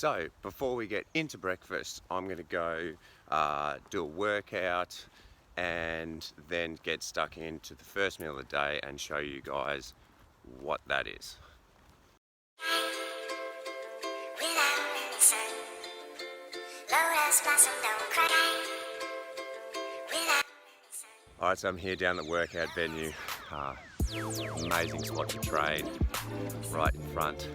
So before we get into breakfast, I'm going to go do a workout and then get stuck into the first meal of the day and show you guys what that is. Alright, so I'm here down the workout venue. Amazing spot to train, right in front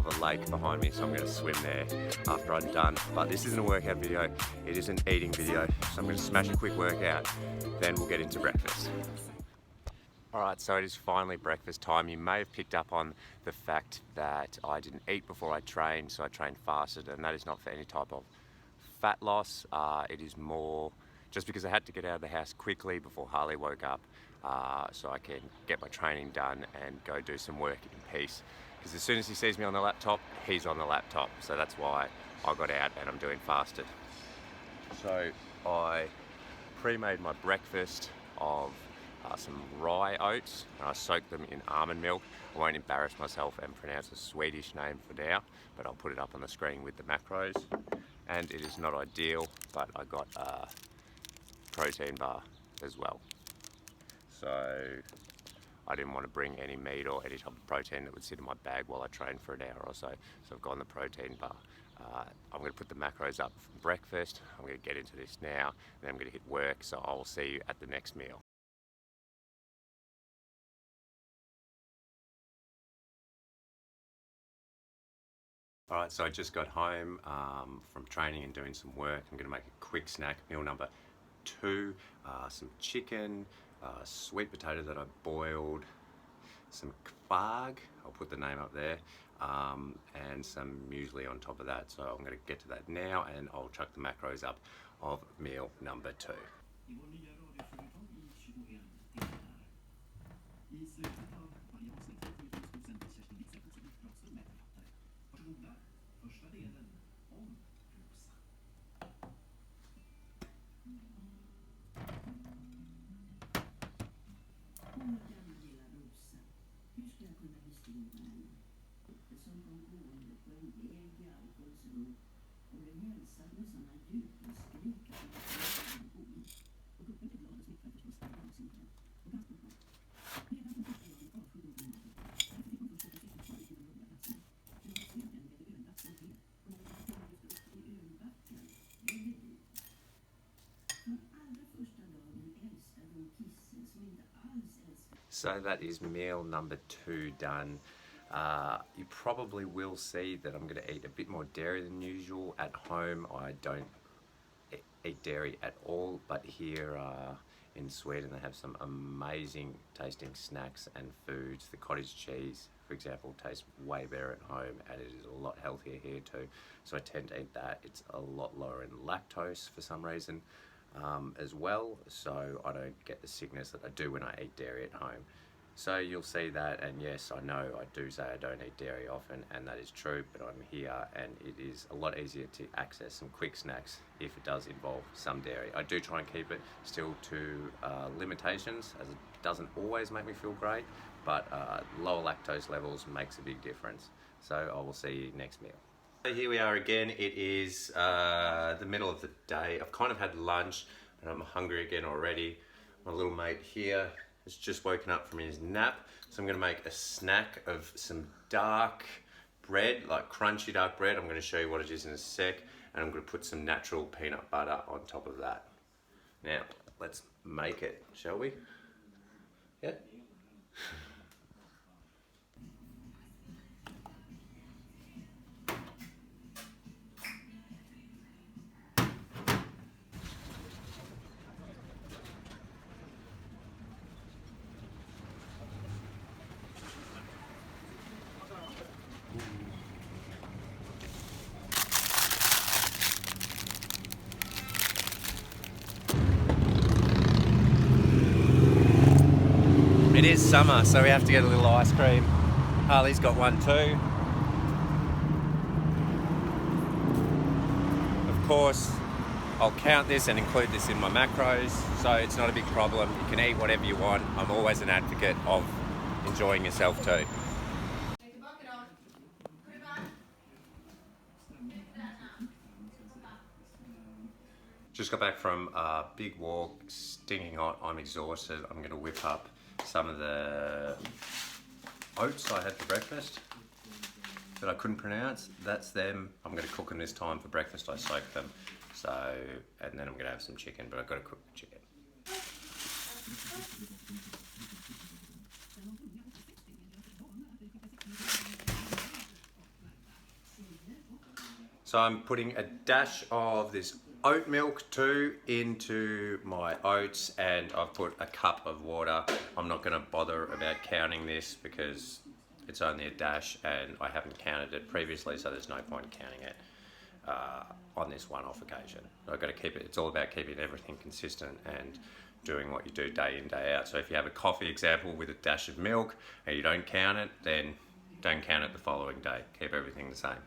of a lake behind me, so I'm going to swim there after I'm done. But this isn't a workout video, it is an eating video, so I'm going to smash a quick workout, then we'll get into breakfast. Alright, so it is finally breakfast time. You may have picked up on the fact that I didn't eat before I trained, so I trained fasted, and that is not for any type of fat loss. It is more just because I had to get out of the house quickly before Harley woke up, so I can get my training done and go do some work in peace. Because as soon as he sees me on the laptop, he's on the laptop. So that's why I got out and I'm doing fasted. So I pre-made my breakfast of some rye oats, and I soaked them in almond milk. I won't embarrass myself and pronounce a Swedish name for now, but I'll put it up on the screen with the macros. And it is not ideal, but I got a protein bar as well. So I didn't want to bring any meat or any type of protein that would sit in my bag while I trained for an hour or so. So I've gone the protein bar. I'm going to put the macros up for breakfast. I'm going to get into this now, and then I'm going to hit work. So I'll see you at the next meal. Alright, so I just got home from training and doing some work. I'm going to make a quick snack, meal number 2, some chicken, sweet potato that I boiled, some kvarg, I'll put the name up there, and some muesli on top of that. So I'm going to get to that now, and I'll chuck the macros up of meal number 2. So that is meal number 2 done. You probably will see that I'm going to eat a bit more dairy than usual. At home I don't eat dairy at all, but here in Sweden they have some amazing tasting snacks and foods. The cottage cheese, for example, tastes way better at home, and it is a lot healthier here too. So I tend to eat that. It's a lot lower in lactose for some reason. As well, so I don't get the sickness that I do when I eat dairy at home. So you'll see that, and yes, I know I do say I don't eat dairy often, and that is true, but I'm here and it is a lot easier to access some quick snacks if it does involve some dairy. I do try and keep it still to limitations, as it doesn't always make me feel great, but lower lactose levels makes a big difference. So I will see you next meal. Here we are again. It is the middle of the day. I've kind of had lunch and I'm hungry again already. My little mate here has just woken up from his nap, so I'm going to make a snack of some dark bread, like crunchy dark bread. I'm going to show you what it is in a sec, and I'm going to put some natural peanut butter on top of that. Now let's make it, shall we? Yeah. It is summer, so we have to get a little ice cream. Harley's got one too. Of course, I'll count this and include this in my macros, so it's not a big problem. You can eat whatever you want. I'm always an advocate of enjoying yourself too. Just got back from a big walk, stinking hot, I'm exhausted. I'm gonna whip up some of the oats I had for breakfast that I couldn't pronounce. That's them. I'm gonna cook them this time for breakfast. I soaked them. So, and then I'm gonna have some chicken, but I've gotta cook the chicken. So I'm putting a dash of this oat milk too into my oats, and I've put a cup of water. I'm not going to bother about counting this because it's only a dash and I haven't counted it previously, so there's no point counting it on this one-off occasion. I've got to keep it, it's all about keeping everything consistent and doing what you do day in, day out. So if you have a coffee example with a dash of milk and you don't count it, then don't count it the following day. Keep everything the same.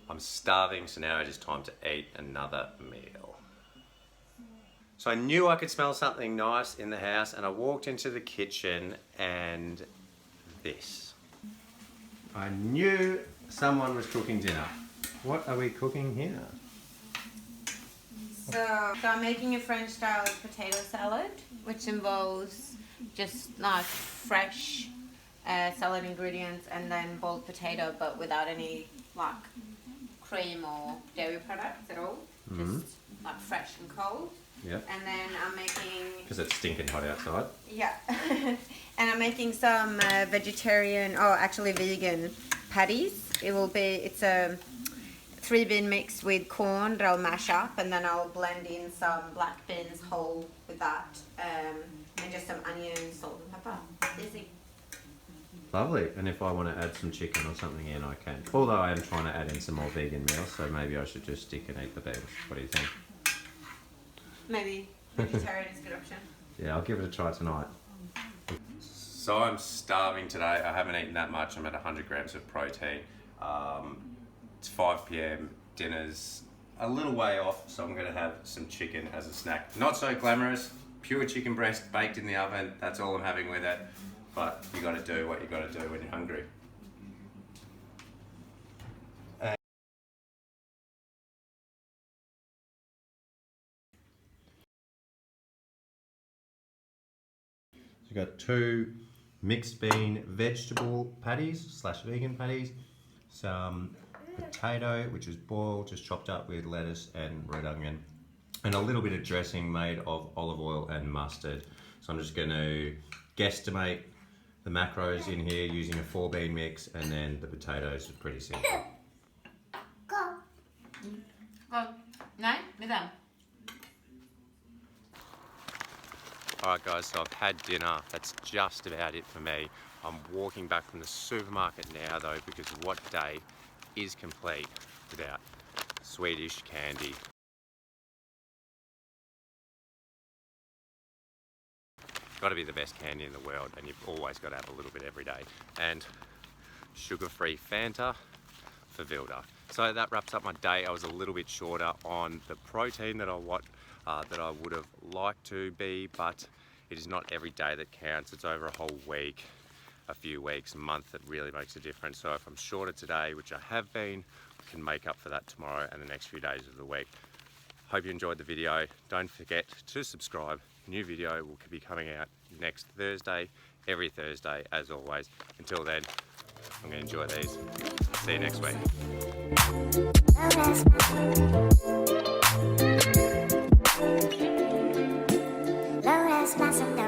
I'm starving, so now it is time to eat another meal. So I knew I could smell something nice in the house, and I walked into the kitchen and this. I knew someone was cooking dinner. What are we cooking here? So I'm making a French style potato salad, which involves just like fresh salad ingredients and then boiled potato, but without any like cream or dairy products at all. Just like fresh and cold. Yep. And then I'm making... Because it's stinking hot outside. Yeah. And I'm making some vegetarian, or actually vegan patties. It's a 3-bean mix with corn that I'll mash up, and then I'll blend in some black beans whole with that, and just some onions, salt and pepper. Easy. Lovely. And if I want to add some chicken or something in, I can. Although I am trying to add in some more vegan meals, so maybe I should just stick and eat the beans. What do you think? Maybe vegetarian is a good option. Yeah, I'll give it a try tonight. So I'm starving today. I haven't eaten that much. I'm at 100 grams of protein. It's 5 p.m. Dinner's a little way off, so I'm going to have some chicken as a snack. Not so glamorous. Pure chicken breast baked in the oven. That's all I'm having with it. But you got to do what you got to do when you're hungry. So we've got 2 mixed bean vegetable patties / vegan patties, some potato which is boiled, just chopped up with lettuce and red onion, and a little bit of dressing made of olive oil and mustard. So I'm just going to guesstimate the macros in here using a 4-bean mix, and then the potatoes are pretty simple. Go. No, with them. Alright guys, so I've had dinner. That's just about it for me. I'm walking back from the supermarket now though, because what day is complete without Swedish candy? Got to be the best candy in the world, and you've always got to have a little bit every day. And sugar-free Fanta for Vilda. So that wraps up my day. I was a little bit shorter on the protein that I would have liked to be, but it is not every day that counts. It's over a whole week, a few weeks, a month that really makes a difference. So if I'm shorter today, which I have been, I can make up for that tomorrow and the next few days of the week. Hope you enjoyed the video. Don't forget to subscribe. New video will be coming out next Thursday, every Thursday as always. Until then, I'm going to enjoy these. See you next week.